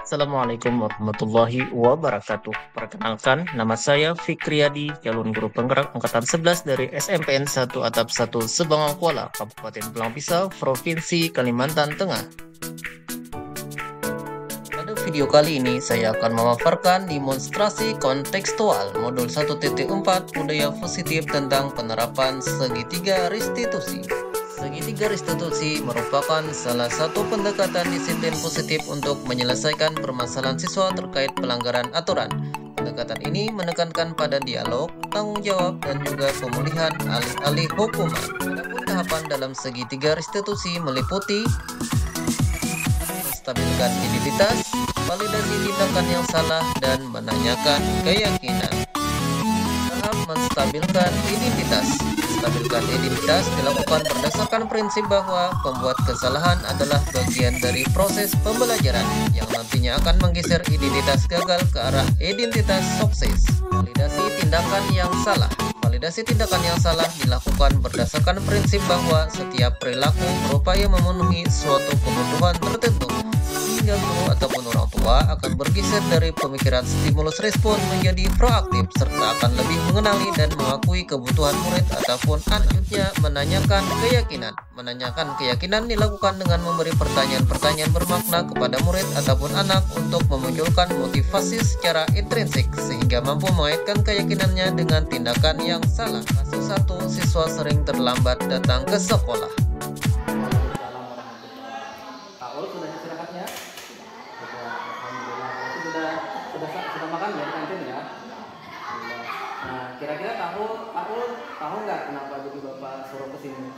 Assalamualaikum warahmatullahi wabarakatuh. Perkenalkan, nama saya Fikriyadi, calon guru penggerak angkatan 11 dari SMPN 1 Atap 1 Sebangau Kuala, Kabupaten Pulang Pisau, Provinsi Kalimantan Tengah. Pada video kali ini, saya akan memaparkan demonstrasi kontekstual modul 1.4 budaya positif tentang penerapan segitiga restitusi. Segitiga restitusi merupakan salah satu pendekatan disiplin positif untuk menyelesaikan permasalahan siswa terkait pelanggaran aturan. Pendekatan ini menekankan pada dialog, tanggung jawab, dan juga pemulihan alih-alih hukuman. Adapun tahapan dalam segitiga restitusi meliputi menstabilkan identitas, validasi tindakan yang salah, dan menanyakan keyakinan. Tahap menstabilkan identitas. Menstabilkan identitas dilakukan berdasarkan prinsip bahwa pembuat kesalahan adalah bagian dari proses pembelajaran yang nantinya akan menggeser identitas gagal ke arah identitas sukses. Validasi tindakan yang salah. Validasi tindakan yang salah dilakukan berdasarkan prinsip bahwa setiap perilaku berupaya memenuhi suatu kebutuhan tertentu, sehingga guru ataupun orang tua akan bergeser dari pemikiran stimulus respon menjadi proaktif serta akan lebih mengenali dan mengakui kebutuhan murid ataupun anaknya. Menanyakan keyakinan. Menanyakan keyakinan dilakukan dengan memberi pertanyaan-pertanyaan bermakna kepada murid ataupun anak untuk memunculkan motivasi secara intrinsik sehingga mampu mengaitkan keyakinannya dengan tindakan yang salah. Kasus 1, siswa sering terlambat datang ke sekolah. Paul sudah istirahatnya? Sudah, alhamdulillah. Berarti sudah makan ya di kantin ya? Alhamdulillah. Nah, kira-kira tahu nggak kenapa jadi bapak suruh ke sini?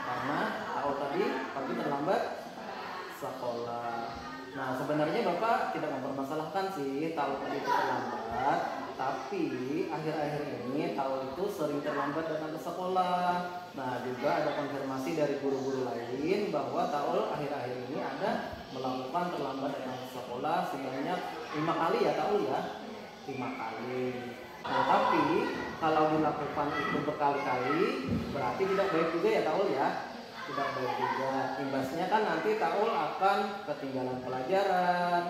Karena tahu tadi pagi terlambat sekolah. Nah, sebenarnya bapak tidak mempermasalahkan sih tahu tadi itu terlambat, tapi akhir-akhir ini tahu itu sering terlambat datang ke sekolah. Nah, juga ada konfirmasi dari guru-guru lain bahwa tahu akhir-akhir ini ada melakukan terlambat datang ke sekolah sebanyak 5 kali ya tahu ya, 5 kali. Nah, tapi kalau dilakukan itu berkali-kali berarti tidak baik juga ya tahu ya. Tidak baik juga. Imbasnya kan nanti Taul akan ketinggalan pelajaran,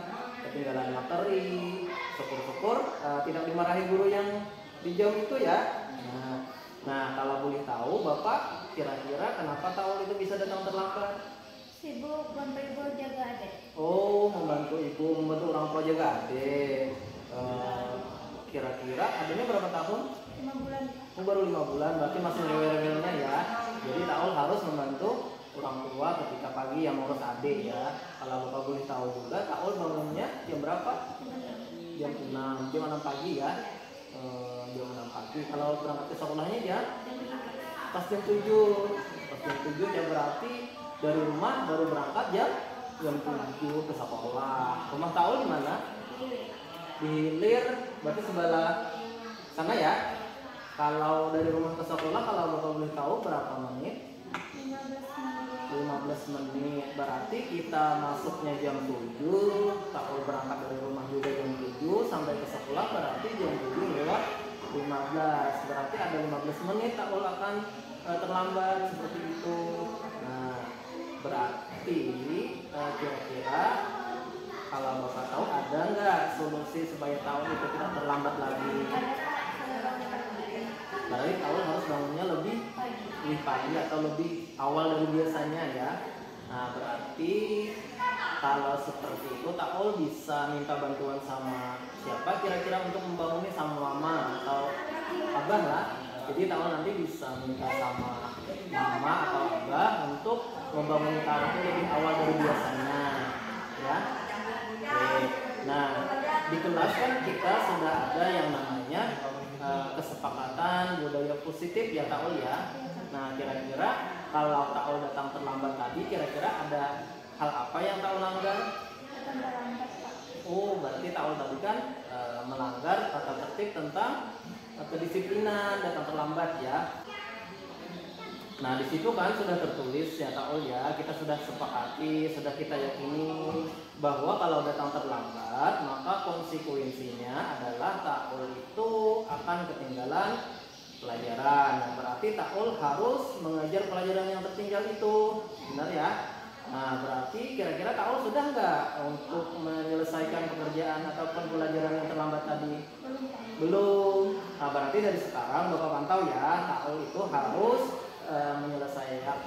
ketinggalan materi. Syukur-syukur tidak dimarahi guru yang di jam itu ya. Nah, kalau boleh tahu Bapak kira-kira kenapa Taul itu bisa datang terlambat? Sibuk bantu ibu jaga adik. Oh, membantu ibu, membantu orang tua jaga adik. Kira-kira adiknya berapa tahun? 5 bulan. Oh, baru 5 bulan, berarti masih rewel-rewelnya ya. Jadi Taul harus membantu orang tua ketika pagi yang ngurus adik ya. Kalau Bapak boleh tahu juga, Taul bangunnya jam berapa? Jam 6 pagi ya. Jam 6 pagi. Kalau berangkat ke sekolahnya jam? Pas jam 7. Pas jam 7 jam berarti dari rumah baru berangkat jam 7 ke sekolah. Rumah Taul di mana? Di Hilir, berarti sebelah sana ya. Kalau dari rumah ke sekolah, kalau Bapak boleh tahu berapa menit? 15 menit. Berarti kita masuknya jam 7, Taul berangkat dari rumah juga jam 7 sampai ke sekolah berarti jam 7 lewat 15. Berarti ada 15 menit Taul akan terlambat seperti itu. Nah, berarti kira-kira kalau Bapak tahu ada nggak solusi supaya Taul itu tidak terlambat lagi? Berarti Taul harus bangunnya lebih pagi atau lebih awal dari biasanya ya. Nah, berarti kalau seperti itu Taul bisa minta bantuan sama siapa kira-kira untuk membangunnya, sama mama atau abah lah. Jadi Taul nanti bisa minta sama mama atau abah untuk membangun Taul itu lebih awal dari biasanya ya. Oke. Nah, di kelas kan kita sudah ada yang namanya kesepakatan budaya positif ya Taul ya. Nah, kira-kira kalau Taul datang terlambat tadi, kira-kira ada hal apa yang Taul langgar? Oh, berarti Taul tadi kan melanggar tata tertib tentang kedisiplinan datang terlambat ya. Nah, di situ kan sudah tertulis ya Taul ya, kita sudah sepakati, sudah kita yakini bahwa kalau datang terlambat maka konsekuensinya adalah Taul itu akan ketinggalan pelajaran. Nah, berarti Taul harus mengajar pelajaran yang tertinggal itu, benar ya? Nah, berarti kira-kira Taul sudah nggak untuk menyelesaikan pekerjaan ataupun pelajaran yang terlambat tadi? Belum Pak. Belum. Nah, berarti dari sekarang Bapak pantau ya, Taul itu harus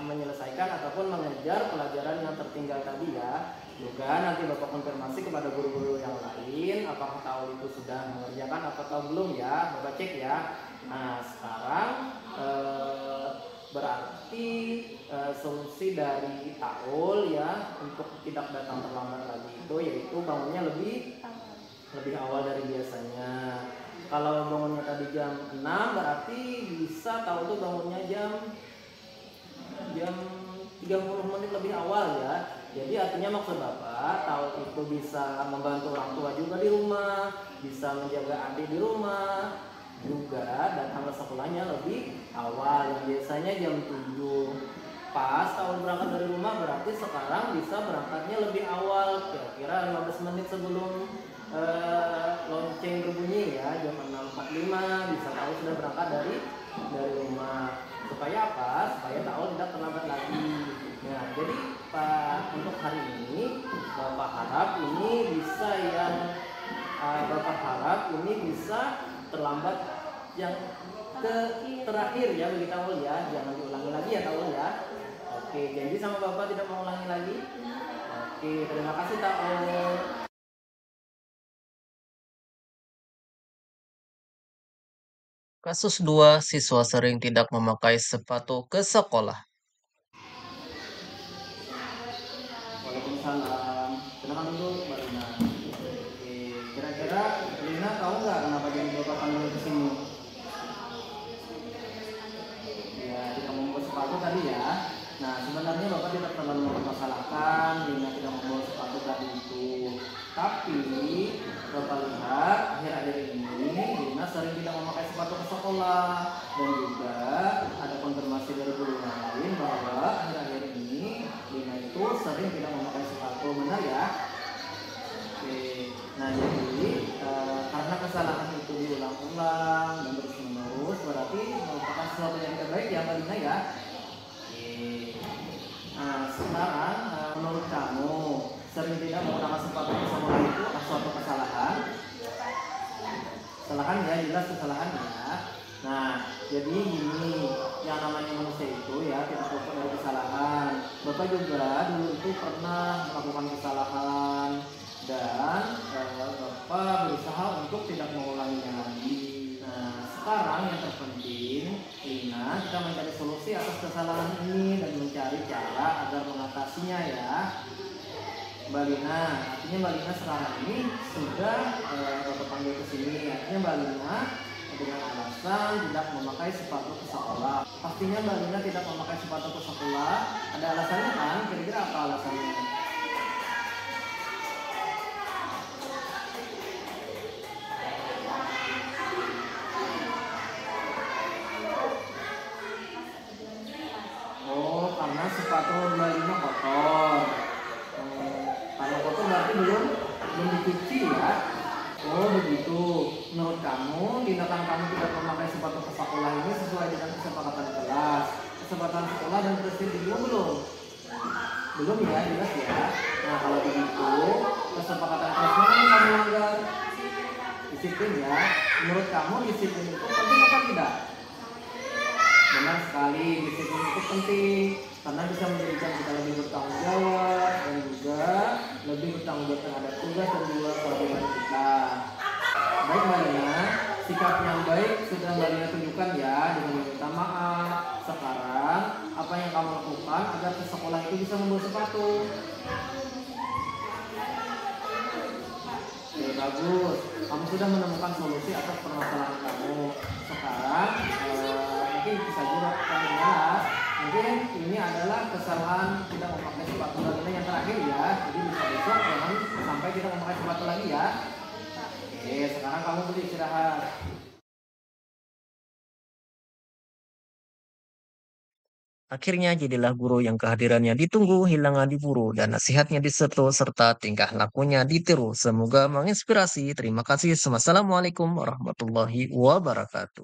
menyelesaikan ataupun mengejar pelajaran yang tertinggal tadi ya. Juga nanti Bapak konfirmasi kepada guru-guru yang lain apakah Taul itu sudah mengerjakan atau belum ya. Bapak cek ya. Nah, sekarang berarti solusi dari Taul ya untuk tidak datang terlambat lagi itu yaitu bangunnya lebih awal dari biasanya. Kalau bangunnya tadi jam 6 berarti bisa Taul tuh bangunnya jam 30 menit lebih awal ya. Jadi artinya maksud Bapak, Taul itu bisa membantu orang tua juga di rumah, bisa menjaga adik di rumah, juga datang ke sekolahnya lebih awal. Yang biasanya jam 7 pas Taul berangkat dari rumah, berarti sekarang bisa berangkatnya lebih awal, kira-kira 15 menit sebelum lonceng berbunyi ya, jam 6.45 bisa Taul sudah berangkat dari rumah. Supaya apa? Supaya Taul tidak terlambat lagi. Nah, jadi Pak, untuk hari ini Bapak harap ini bisa terlambat yang terakhir ya bagi Taul ya, jangan diulangi lagi ya Taul ya. Oke, janji sama Bapak tidak mengulangi lagi. Oke, terima kasih Taul. Kasus 2, siswa sering tidak memakai sepatu ke sekolah. Waalaikumsalam. Silakan duduk Mbak Lina. Oke, kira-kira Lina tahu nggak kenapa jadi Bapak panggil ke sini? Ya, tidak membawa sepatu tadi ya. Nah, sebenarnya Bapak tidak terlalu mempermasalahkan Lina tidak membawa sepatu tadi itu. Tapi Bapak lihat akhir-akhir ini Lina sering tidak memakai sepatu ke sekolah, dan juga ada konfirmasi dari guru yang lain bahwa akhir-akhir ini Lina itu sering tidak memakai sepatu, benar ya? Oke, nah jadi karena kesalahan itu diulang-ulang dan terus-menerus, berarti merupakan sesuatu yang tidak baik ya Mbak Lina ya. Oke, nah sekarang menurut kamu sering tidak menggunakan sepatu ke sekolah itu suatu kesalahan? Kesalahan ya, jelas kesalahan ya. Nah, jadi gini, yang namanya manusia itu ya tidak luput dari kesalahan. Bapak juga dulu itu pernah melakukan kesalahan, dan Bapak berusaha untuk tidak mengulanginya lagi. Nah, sekarang yang terpenting Lina kita mencari solusi atas kesalahan ini dan mencari cara agar mengatasinya ya Mbak Lina. Artinya Mbak Lina sekarang ini sudah Bapak panggil ke sini. Artinya Mbak Lina dengan alasan tidak memakai sepatu ke sekolah. Pastinya Mbak Lina tidak memakai sepatu ke sekolah. Ada alasannya kan? Kira-kira apa alasannya? Oh, karena sepatu Mbak Lina kotor. Kalau kotor berarti belum dicuci ya. Oh begitu. Menurut kamu, tindakan kamu tidak memakai sepatu ke sekolah ini sesuai dengan kesepakatan kelas, kesepakatan sekolah dan presiden belum? Belum ya, jelas ya. Nah kalau begitu, kesepakatan kelas mana yang kamu langgar? Disiplin ya. Menurut kamu disiplin itu penting apa tidak? Benar sekali, disiplin itu penting karena bisa menjadikan kita lebih bertanggung jawab dan juga lebih bertanggung jawab terhadap tugas dan juga kewajiban kita. Baik Mbak Lina, sikap yang baik sudah Mbak Lina tunjukkan ya dengan meminta maaf. Sekarang apa yang kamu lakukan agar ke sekolah itu bisa membawa sepatu? Oke, bagus. Kamu sudah menemukan solusi atas permasalahan kamu. Sekarang mungkin bisa juga kamu jelas. Mungkin ini adalah kesalahan tidak memakai sepatu Mbak Lina yang terakhir ya. Jadi bisa besok jangan sampai tidak memakai sepatu lagi ya. Oke, sekarang kamu boleh istirahat. Akhirnya jadilah guru yang kehadirannya ditunggu, hilangan diburu, dan nasihatnya disertu serta tingkah lakunya ditiru. Semoga menginspirasi. Terima kasih. Wassalamualaikum warahmatullahi wabarakatuh.